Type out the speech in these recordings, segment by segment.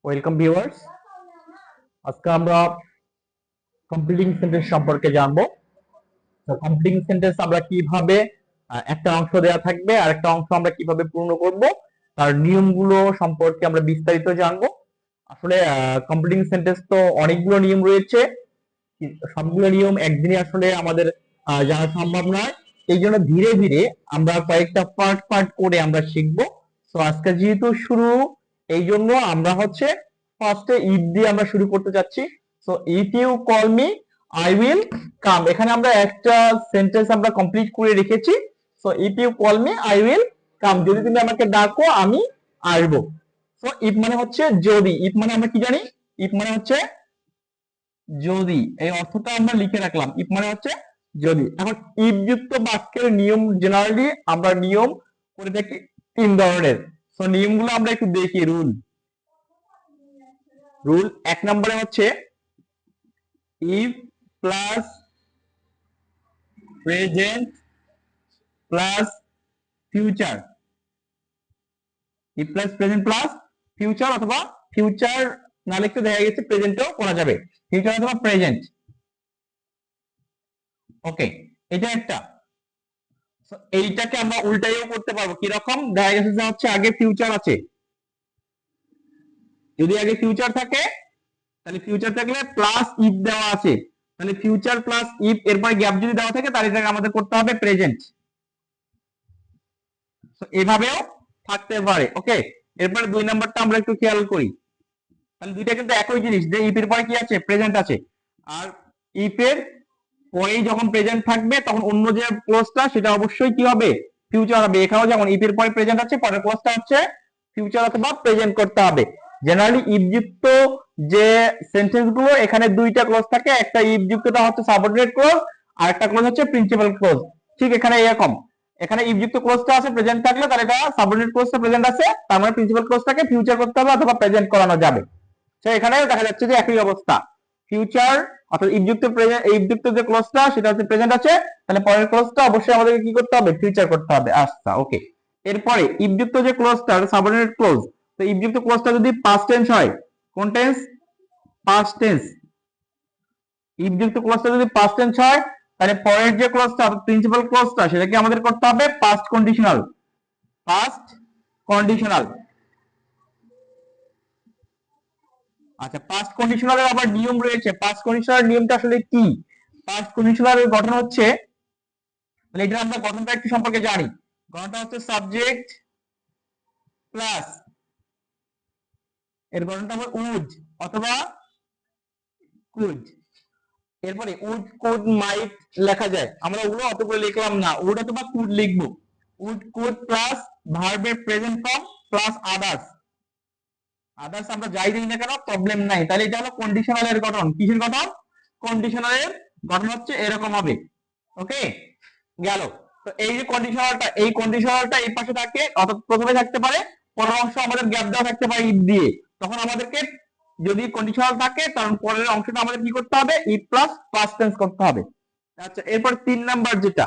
Welcome viewers. আজকে আমরা completing sentence সম্পর্কে জানবো। তো কমপ্লিটিং সেন্টেন্স আমরা কিভাবে একটা অংশ দেওয়া থাকবে আর একটা অংশ আমরা কিভাবে পূর্ণ করব তার নিয়মগুলো সম্পর্কে আমরা বিস্তারিত জানবো। আসলে কমপ্লিটিং সেন্টেন্স তো অনেকগুলো নিয়ম রয়েছে, সবগুলো নিয়ম একদিনে আসলে আমাদের জানা সম্ভব নয়। এই জন্য ধীরে ধীরে আমরা কয়েকটা পার্ট পার্ট করে আমরা শিখবো। তো আজকে যেহেতু শুরু, এই জন্য আমরা হচ্ছে ফার্স্টে ইফ দিয়ে আমরা শুরু করতে যাচ্ছি। So if you call me I will come, এখানে আমরা একটা সেন্টেন্স আমরা কমপ্লিট করে রেখেছি। So if you call me I will come, যদি তুমি আমাকে ডাকো আমি আসবো। সো ইফ মানে হচ্ছে যদি, ইফ মানে আমরা কি জানি, ইফ মানে হচ্ছে যদি, এই অর্থটা আমরা লিখে রাখলাম। ইফ মানে হচ্ছে যদি। এখন ইফ যুক্ত বাক্যের নিয়ম জেনারেলি আমরা নিয়ম করে থাকি তিন ধরনের। সো নিয়মগুলো আমরা একটু দেখি। রুল রুল এক নম্বরে হচ্ছে if plus present plus future. If plus present plus future, অথবা ফিউচার না লিখতে দেখা গেছে প্রেজেন্টও করা যাবে, ফিউচার অথবা প্রেজেন্ট। ওকে, এটা একটা। এইটাকে আমরা উল্টাইও করতে পারবো। কিরকম? দেখা গেছে যে হচ্ছে আগে ফিউচার আছে, যদি আগে ফিউচার থাকে তাহলে ফিউচার থাকলে প্লাস ইফ দেওয়া আছে, তাহলে ফিউচার প্লাস ইফ এরপরে গ্যাপ যদি দেওয়া থাকে তাহলে এটাকে আমাদের করতে হবে প্রেজেন্ট। এভাবেও থাকতে পারে। ওকে, এরপরে দুই নাম্বারটা আমরা একটু খেয়াল করি। তাহলে দুইটা কিন্তু একই জিনিস, যে ইফ এর পরে কি আছে? প্রেজেন্ট আছে। আর ইফ এর পরেই যখন প্রেজেন্ট থাকবে তখন অন্য যে ক্লোজটা সেটা অবশ্যই কি হবে? ফিউচার হবে। এখানেও যেমন ইফ এর পরে প্রেজেন্ট আছে, পরের ক্লোজটা হচ্ছে ফিউচার অথবা প্রেজেন্ট করতে হবে। জেনারেলি ইফ যুক্ত যে সেন্টেন্স গুলো, এখানে দুইটা ক্লোজ থাকে, একটা ইফ যুক্তটা হচ্ছে সাবঅর্ডিনেট ক্লোজ আর একটা ক্লোজ হচ্ছে প্রিন্সিপাল ক্লোজ। ঠিক এখানে এরকম, এখানে ইফ যুক্ত ক্লোজটা আছে প্রেজেন্ট থাকলে তাহলে এটা সাবঅর্ডিনেট ক্লোজটা প্রেজেন্ট আছে, তার মানে প্রিন্সিপাল ক্লোজটাকে ফিউচার করতে হবে অথবা প্রেজেন্ট করানো যাবে। তো এখানেও দেখা যাচ্ছে যে একই অবস্থা, ফিউচার অর্থাৎ ইফযুক্ত প্রেজেন্ট, ইফযুক্ত যে ক্লজটা সেটা হচ্ছে প্রেজেন্ট আছে, তাহলে পরের ক্লজটা অবশ্যই আমাদেরকে কি করতে হবে? ফিউচার করতে হবে। আচ্ছা, ওকে। এরপরে ইফযুক্ত যে ক্লজটা সাবঅর্ডিনেট ক্লজ, তো ইফযুক্ত ক্লজটা যদি পাস্ট টেন্স হয়, কোন টেন্স? Past tense. ইফযুক্ত ক্লজটা যদি পাস্ট টেন্স হয় তাহলে পরের যে ক্লজটা প্রিন্সিপাল ক্লজটা সেটাকে আমাদের করতে হবে পাস্ট কন্ডিশনাল। Past conditional. আচ্ছা, পাস্ট কন্ডিশনালের আবার নিয়ম রয়েছে। পাস্ট কন্ডিশনালের নিয়মটা আসলে কি? পাস্ট কন্ডিশনালের গঠন হচ্ছে, মানে এটা আমরা গঠনটা একটু সম্পর্কে জানি। গঠনটা হচ্ছে সাবজেক্ট প্লাস, এর গঠনটা হবে উড অথবা কুড। এরপরে উড কুড মাইট লেখা যায়, আমরা ওগুলো অত করে লিখলাম না, উড অথবা কুড লিখবো। উড কুড প্লাস ভার্বের present form plus others. Others আমরা যাই দিই না কেন প্রবলেম নাই। তাহলে এটা হলো কন্ডিশনালের গঠন। কিসের গঠন? কন্ডিশনালের গঠন হচ্ছে এরকম হবে। ওকে, গেল। তো এই যে কন্ডিশনালটা, এই কন্ডিশনালটা এই পাশে থাকে, অর্থাৎ প্রথমে থাকতে পারে, পরের অংশ আমাদের গ্যাপ দেওয়া থাকতে পারে ইফ দিয়ে। তখন আমাদেরকে যদি কন্ডিশনাল থাকে তখন পরের অংশটা আমাদের কি করতে হবে? ইফ প্লাস পাস্ট টেন্স করতে হবে। আচ্ছা, এরপর তিন নাম্বার যেটা,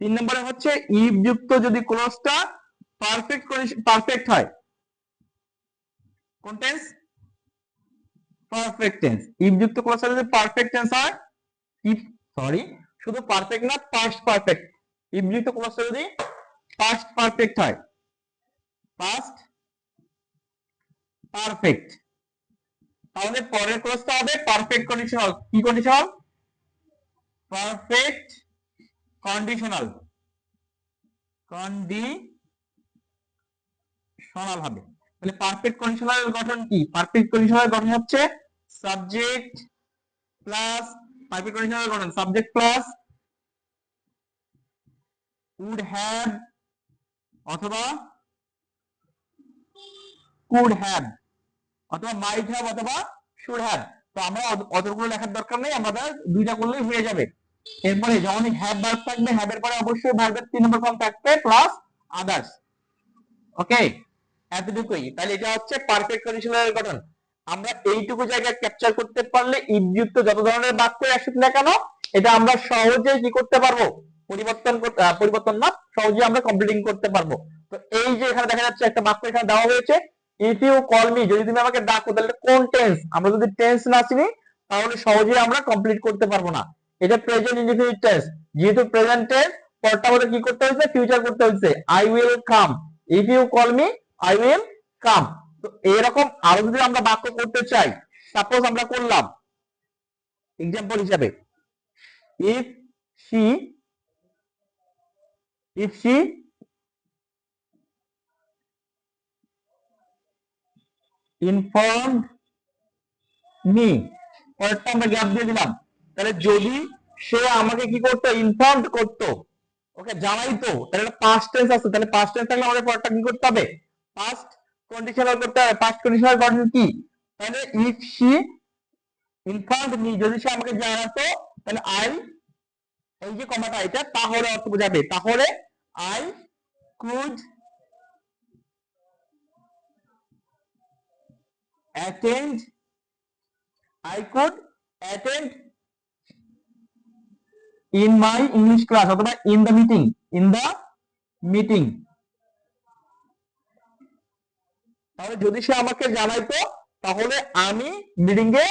তিন নম্বরে হচ্ছে ইফ যুক্ত যদি ক্লোজটা পারফেক্ট পারফেক্ট হয়, কোন টেন্স? Perfect tense. ইফ যুক্ত ক্লোজটা যদি পারফেক্ট টেন্স হয়, ইফ, সরি, শুধু পারফেক্ট না, পাস্ট পারফেক্ট। ইফ যুক্ত ক্লোজটা যদি পাস্ট পারফেক্ট হয়, পাস্ট পারফেক্ট, তাহলে পরের ক্লোজটা হবে পারফেক্ট কন্ডিশনাল। কি কন্ডিশনাল? Perfect conditional. কন্ডিশনাল হবে। তাহলে পারফেক্ট কন্ডিশনালের গঠন কি? পারফেক্ট কন্ডিশনালের গঠন হচ্ছে সাবজেক্ট প্লাস, পারফেক্ট কন্ডিশনালের গঠন সাবজেক্ট প্লাস উড হ্যাভ অথবা কুড হ্যাভ অথবা মাইট হ্যাভ অথবা শুড হ্যাভ। তো আমরা অতগুলো লেখার দরকার নেই, আমাদের দুইটা করলেই হয়ে যাবে। এরপরে যখনই হ্যাভ ভার্ব থাকবে, হ্যাভের পরে অবশ্যই ভার্বের 3 নম্বর ফর্ম থাকবে প্লাস আদার্স। ওকে, এতটুকুই। তাহলে এটা হচ্ছে পারফেক্ট কন্ডিশনালের গঠন। আমরা এইটুকু জায়গা ক্যাপচার করতে পারলে ইফযুক্ত যত ধরনের বাক্য আসুক না কেন, এটা আমরা সহজেই কি করতে পারবো? পরিবর্তন না, সহজেই আমরা কমপ্লিটিং করতে পারবো। তো এই যে এখানে দেখা যাচ্ছে একটা বাক্য এখানে দেওয়া হয়েছে, ইফ ইউ কল মি, যদি তুমি আমাকে ডাকো, তাহলে কোন টেন্স? আমরা যদি টেন্স না চিনি তাহলে সহজেই আমরা কমপ্লিট করতে পারবো না। এটা প্রেজেন্ট ইনডিফিনিট টেন্স, যেহেতু প্রেজেন্ট টেন্স পরটা আমাদের কি করতে হয়েছে? ফিউচার করতে হয়েছে। I will come, if you call me I will come. তো এরকম আরো যদি আমরা বাক্য করতে চাই, সাপোজ আমরা করলাম এক্সাম্পল হিসাবে, ইফ শি ইনফর্মড মি, পরেরটা আমরা গ্যাপ দিয়ে দিলাম, তাহলে যদি সে আমাকে কি করতো? ইনফর্মড করতো, ওকে জানাইতো, তাহলে এটা পাস্ট টেন্স আছে, তাহলে পাস্ট টেন্স থাকলে আমাদের পরেরটা কি করতে হবে? পাস্ট কন্ডিশনাল করতে হবে। পাস্ট কন্ডিশনাল গঠন কি? তাহলে ইফ শি ইনফর্মড মি, যদি সে আমাকে জানাতো, তাহলে আই, এই যে কমাটা এটা, তাহলে অর্থ বোঝাবে, তাহলে I could attend, I could attend in my English class, অথবা in the meeting, তাহলে যদি সে আমাকে জানাইতো তাহলে আমি মিটিং এ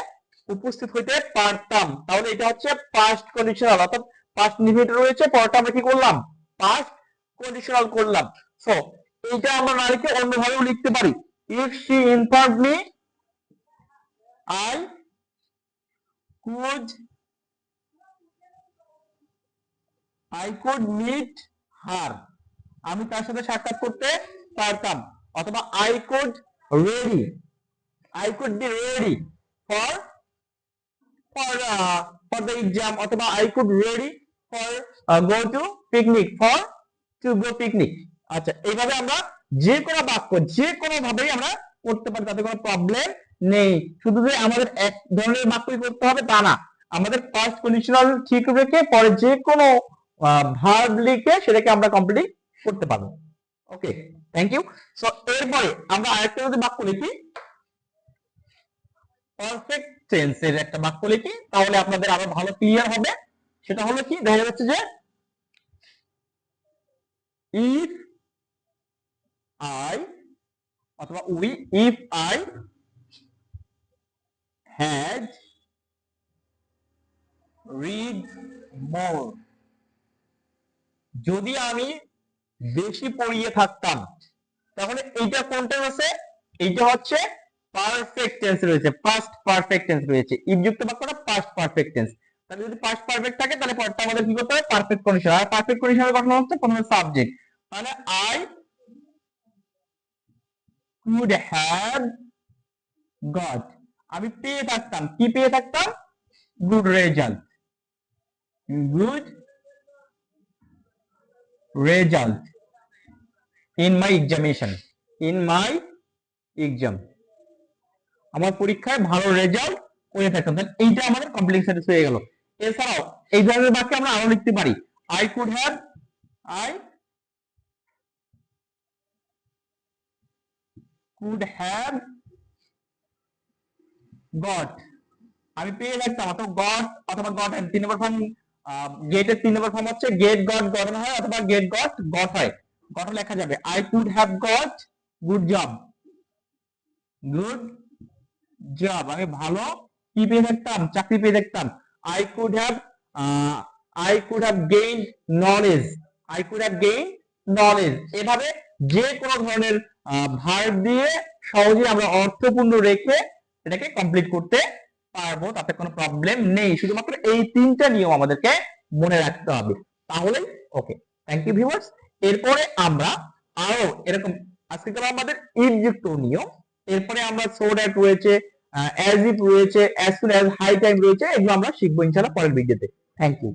উপস্থিত হইতে পারতাম। তাহলে এটা হচ্ছে পাস্ট কন্ডিশনাল, অর্থাৎ পাস্ট ইনডিফিনিট রয়েছে, পরটা আমরা কি করলাম? পাস্ট কন্ডিশনাল করলাম। সো এইটা আমরা না লিখে অন্যভাবেও লিখতে পারি। If she informed me I could meet her, আমি তার সাথে সাক্ষাৎ করতে পারতাম। অথবা I could be ready for the exam, অথবা I could ready for to go picnic। আচ্ছা, এইভাবে আমরা যে কোনো বাক্য যে কোনো ভাবেই আমরা করতে পারি, তাতে কোনো প্রবলেম নেই। শুধু যে আমাদের এক ধরনের বাক্যই করতে হবে তা না, আমাদের পাস্ট কন্ডিশনাল ঠিক রেখে পরে যে কোনো ভার্ব লিখে সেটাকে আমরা কমপ্লিট করতে পারবো। ওকে, থ্যাংক ইউ। সো এরপরে আমরা আরেকটা যদি বাক্য লিখি, পারফেক্ট টেন্সের একটা বাক্য লিখি, তাহলে আপনাদের আরো ভালো ক্লিয়ার হবে। সেটা হলো কি? দেখা যাচ্ছে যে ইফ আই অথবা we, if I had read more, যদি আমি বেশি পড়িয়ে থাকতাম, তাহলে এইটা কোন টেন্স আছে? এইটা হচ্ছে পারফেক্ট টেন্স রয়েছে, পাস্ট পারফেক্ট টেন্স রয়েছে, ইফ যুক্ত বাক্যটা পাস্ট পারফেক্ট টেন্স। তাহলে যদি পাস্ট পারফেক্ট থাকে তাহলে পরটা আমাদের কি করতে হবে? Perfect condition. আর পারফেক্ট কন্ডিশনের গঠন হচ্ছে প্রথমে সাবজেক্ট, তাহলে আই কুড হ্যাভ গট, আমি পেয়ে থাকতাম, কি পেয়ে থাকতাম? Good result, good result in my examination, in my exam, আমার পরীক্ষায় ভালো রেজাল্ট করে থাকতাম। তাহলে এইটা আমাদের কমপ্লেক্স সেন্টেন্স হয়ে গেল। এছাড়াও এই ধরনের বাক্য আমরা আরো লিখতে পারি, আই কুড হ্যাভ গট, আমি পেয়ে থাকতাম, অথবা গট অথবা গট, 3 নম্বর ফর্ম, গেটের 3 নম্বর ফর্ম হচ্ছে গেট গট গঠন হয়, অথবা গেট গট গট হয়, গট লেখা যাবে। I could have got good job, good job, আমি ভালো কি পেয়ে থাকতাম? চাকরি পেয়ে থাকতাম। I could have gain knowledge, I could have gain knowledge. এভাবে যে কোনো ধরনের ভার্ব দিয়ে সহজে আমরা অর্থপূর্ণ রেখে এটাকে কমপ্লিট করতে পারবো, তাতে কোনো প্রবলেম নেই। শুধুমাত্র এই 3টা নিয়ম আমাদেরকে মনে রাখতে হবে, তাহলে ওকে। Thank you viewers. এরপরে আমরা আরো এরকম, আজকে তো আমাদের ইফ যুক্ত নিয়ম, এরপরে আমরা সো দ্যাট রয়েছে, অ্যাজ ইফ রয়েছে, as soon as, high time রয়েছে, এগুলো আমরা শিখবো ইনশাআল্লাহ পরের ভিডিওতে। Thank you.